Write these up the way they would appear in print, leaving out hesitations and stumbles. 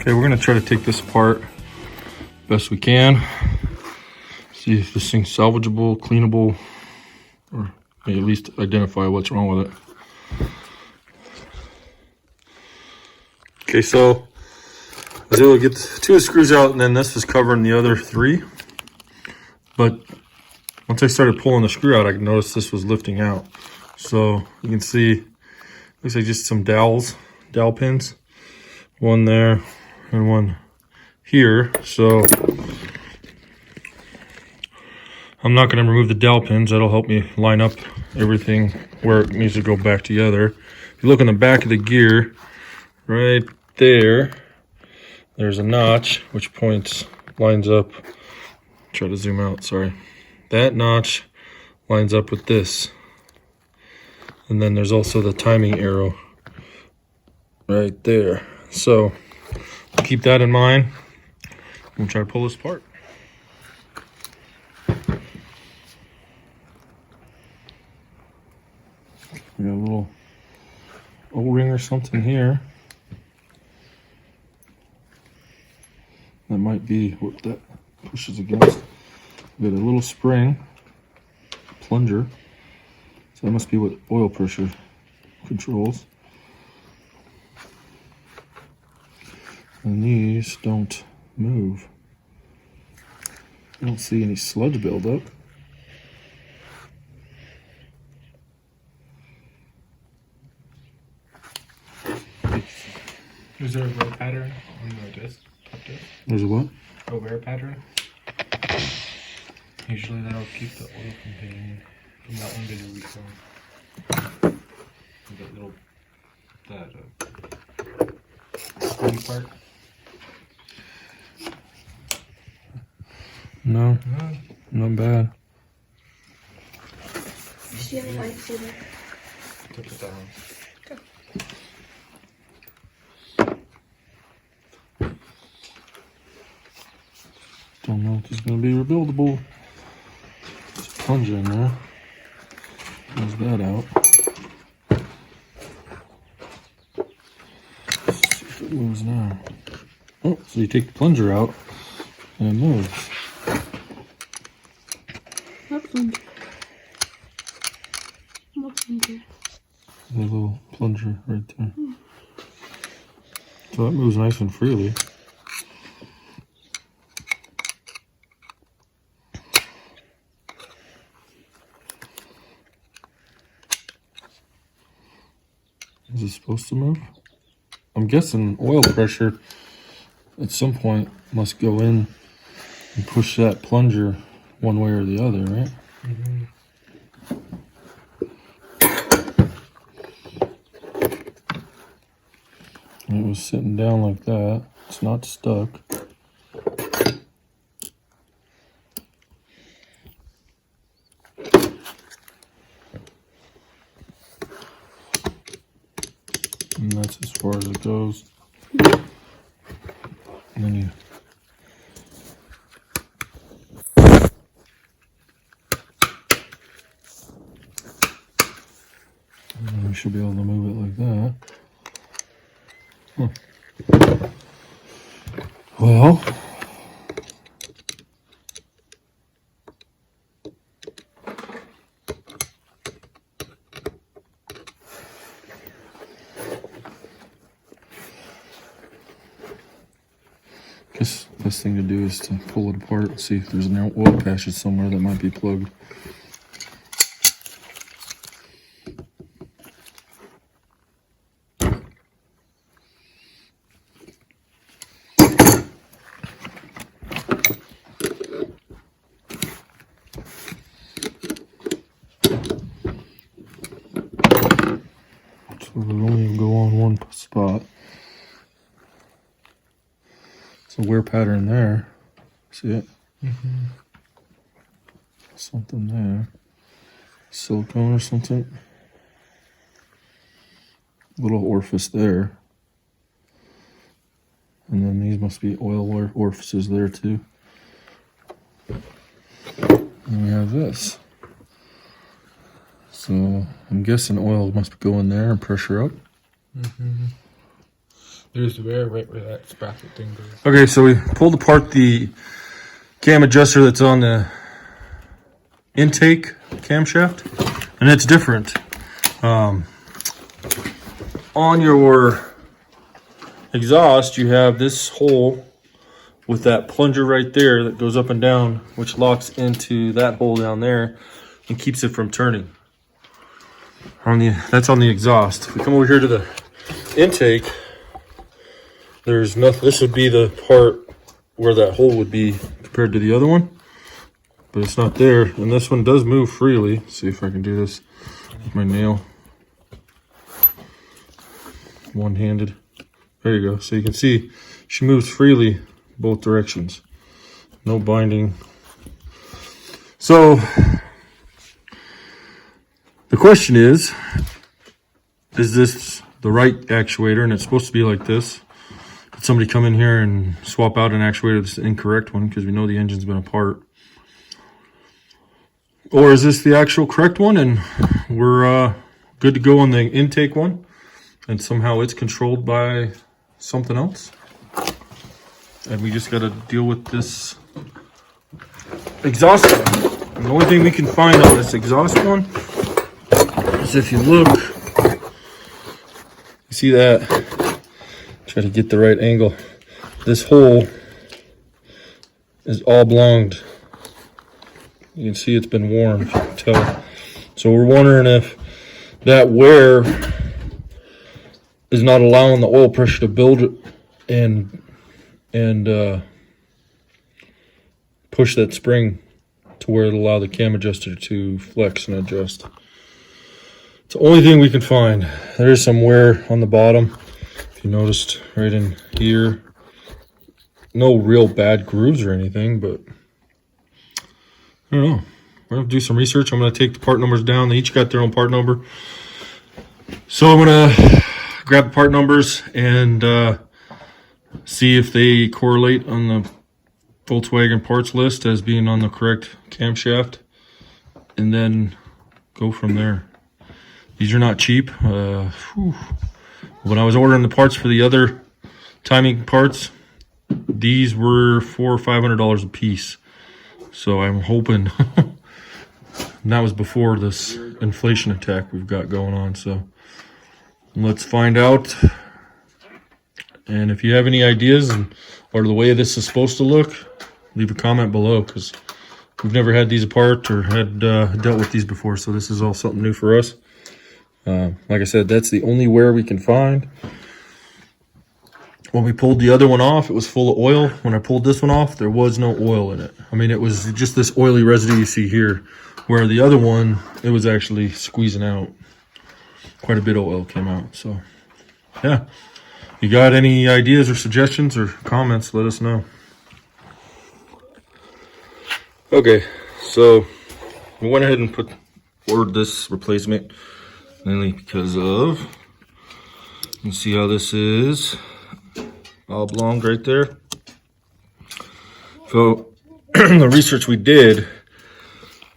Okay, we're gonna try to take this apart best we can. See if this thing's salvageable, cleanable, or at least identify what's wrong with it. Okay, so I was able to get 2 screws out, and then this was covering the other 3. But once I started pulling the screw out, I noticed this was lifting out. So you can see, looks like just some dowel pins. One there and one here. So I'm not going to remove the dowel pins. That'll help me line up everything where it needs to go back together. If you look in the back of the gear, right there, there's a notch which lines up. Try to zoom out, sorry. That notch lines up with this. And then there's also the timing arrow right there. So keep that in mind. I'm gonna try to pull this apart. We got a little O-ring or something here. That might be what that pushes against. We got a little spring, plunger. So that must be what oil pressure controls. And these don't move. I don't see any sludge buildup. Is there a wear pattern on the disc? There's a what? A wear pattern. Usually that'll keep the oil from hitting from that one bigger reform. That little springy part. No, not bad. She has a lightsaber. To put that on. Don't know if it's gonna be rebuildable. There's a plunger in there. Close that out. Let's see if it moves now. Oh, so you take the plunger out and it moves. What plunger? What plunger? The little plunger right there. So that moves nice and freely. Is it supposed to move? I'm guessing oil pressure at some point must go in and push that plunger one way or the other, right? Mm-hmm. And it was sitting down like that. It's not stuck. And that's as far as it goes. And then you we should be able to move it like that. Huh. Well, guess the best thing to do is to pull it apart and see if there's an oil patch somewhere that might be plugged. So it would only go on one spot. It's a wear pattern there. See it? Mm-hmm. Something there. Silicone or something. Little orifice there. And then these must be oil orifices there too. And we have this. So I'm guessing oil must go in there and pressure up. Mm-hmm. There's where right where that sprocket thing goes. Okay, so we pulled apart the cam adjuster that's on the intake camshaft, and it's different. On your exhaust, you have this hole with that plunger right there that goes up and down, which locks into that hole down there and keeps it from turning. That's on the exhaust. If we come over here to the intake, there's nothing. This would be the part where that hole would be compared to the other one, but it's not there. And this one does move freely. Let's see if I can do this with my nail. One-handed. There you go. So you can see she moves freely both directions. No binding. So the question is this the right actuator? And it's supposed to be like this. Did somebody come in here and swap out an actuator that's the incorrect one, because we know the engine's been apart? Or is this the actual correct one and we're good to go on the intake one, and somehow it's controlled by something else? And we just got to deal with this exhaust one. And the only thing we can find on this exhaust one is, if you look, you see that? Try to get the right angle. This hole is oblonged. You can see it's been worn, if you can tell. So we're wondering if that wear is not allowing the oil pressure to build and push that spring to where it'll allow the cam adjuster to flex and adjust. It's the only thing we can find. There is some wear on the bottom. If you noticed right in here, no real bad grooves or anything, but I don't know. We're gonna do some research. I'm gonna take the part numbers down. They each got their own part number. So I'm gonna grab the part numbers and see if they correlate on the Volkswagen parts list as being on the correct camshaft, and then go from there. These are not cheap. When I was ordering the parts for the other timing parts, these were $400 or $500 a piece. So I'm hoping, and that was before this inflation attack we've got going on. So let's find out. And if you have any ideas or the way this is supposed to look, leave a comment below, because we've never had these apart or had dealt with these before. So this is all something new for us. Like I said, that's the only wear we can find. When we pulled the other one off, it was full of oil. When I pulled this one off, there was no oil in it. I mean, it was just this oily residue you see here, where the other one, it was actually squeezing out. Quite a bit of oil came out. So, yeah. You got any ideas or suggestions or comments, let us know. Okay, so we went ahead and ordered this replacement, mainly because of, you can see how this is oblong right there. So the research we did,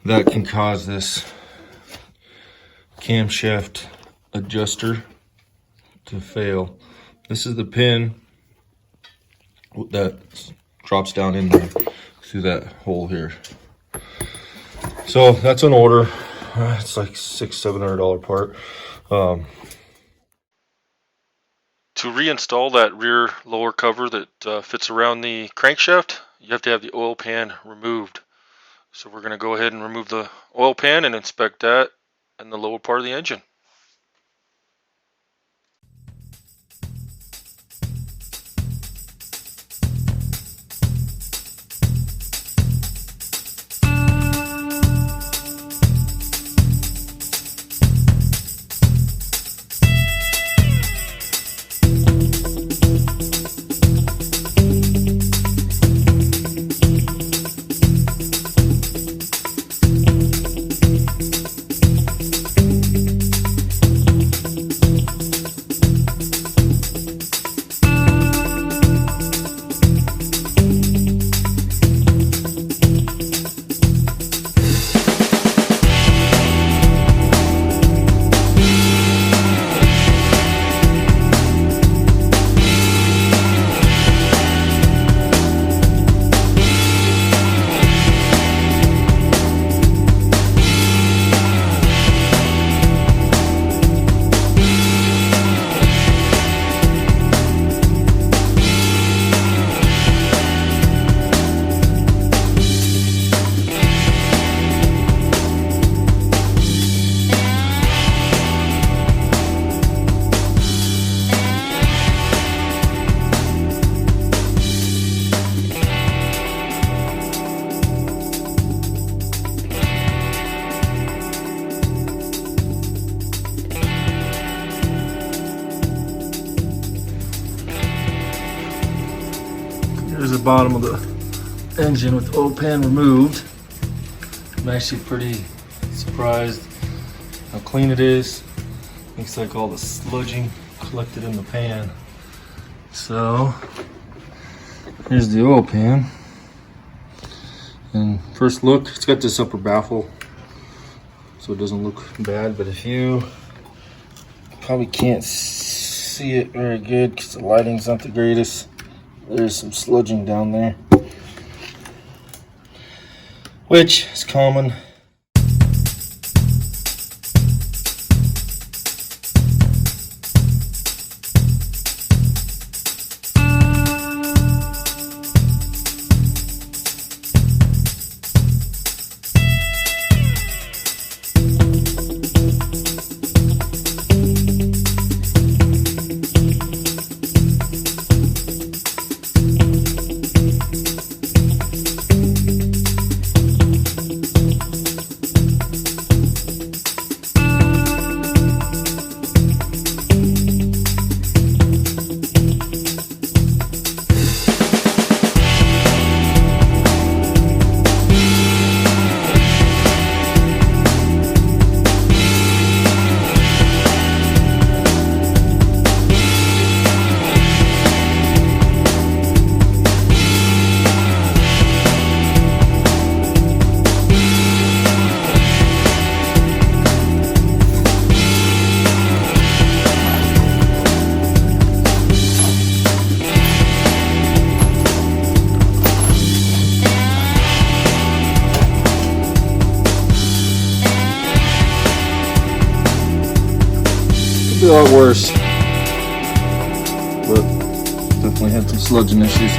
that can cause this camshaft adjuster to fail. This is the pin that drops down in there through that hole here. So that's an order. It's like $600-700 part. To reinstall that rear lower cover that fits around the crankshaft, you have to have the oil pan removed. So we're going to go ahead and remove the oil pan and inspect that and the lower part of the engine. Here's the bottom of the engine with the oil pan removed. I'm actually pretty surprised how clean it is. Looks like all the sludging collected in the pan. So here's the oil pan. And first look, it's got this upper baffle, so it doesn't look bad, but if you probably can't see it very good because the lighting's not the greatest, there's some sludging down there, which is common. Could be a lot worse, but definitely had some sludging issues,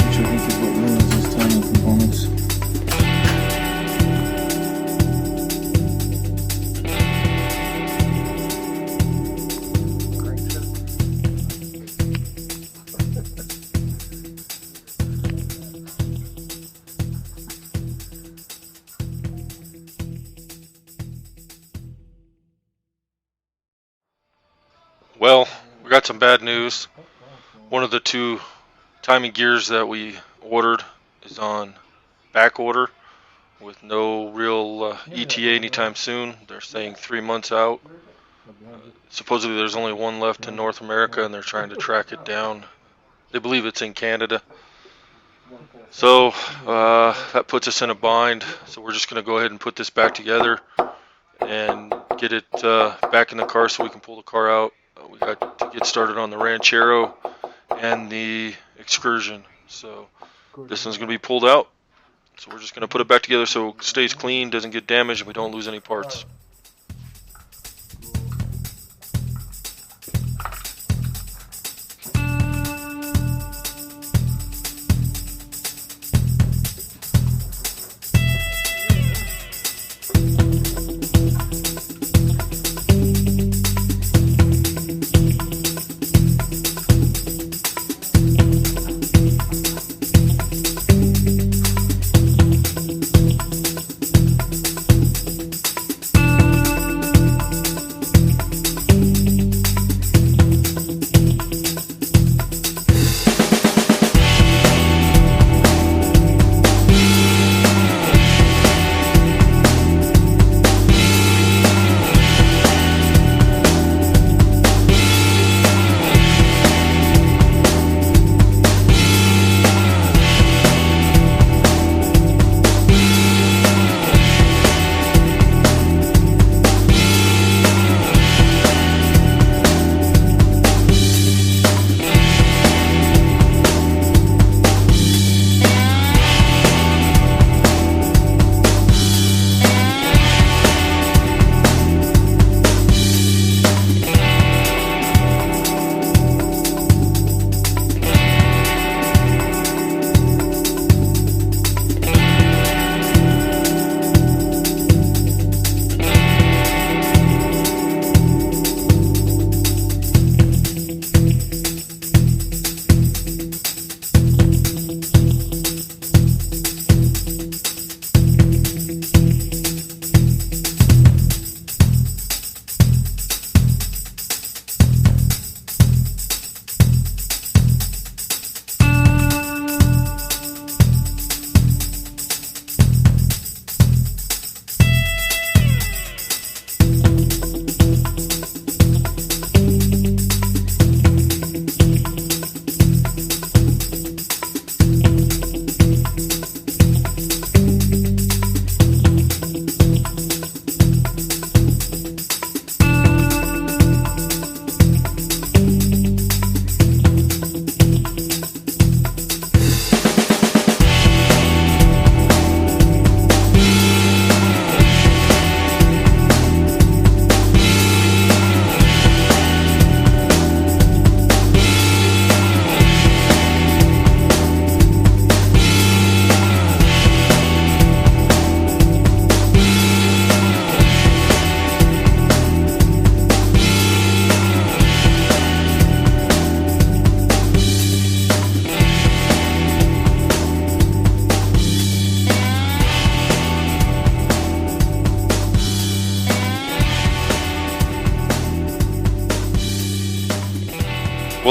which I think is what ruins these tiny components. Well, we got some bad news. One of the two timing gears that we ordered is on back order with no real ETA anytime soon. They're saying 3 months out. Supposedly there's only one left in North America and they're trying to track it down. They believe it's in Canada. So that puts us in a bind. So we're just going to go ahead and put this back together and get it back in the car so we can pull the car out. We got to get started on the Ranchero and the Excursion. So this one's going to be pulled out. So we're just going to put it back together so it stays clean, doesn't get damaged, and we don't lose any parts.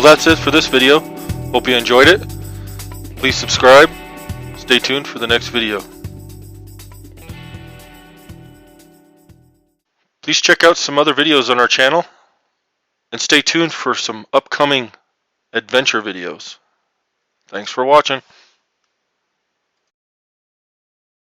Well, that's it for this video. Hope you enjoyed it. Please subscribe. Stay tuned for the next video. Please check out some other videos on our channel. And stay tuned for some upcoming adventure videos. Thanks for watching.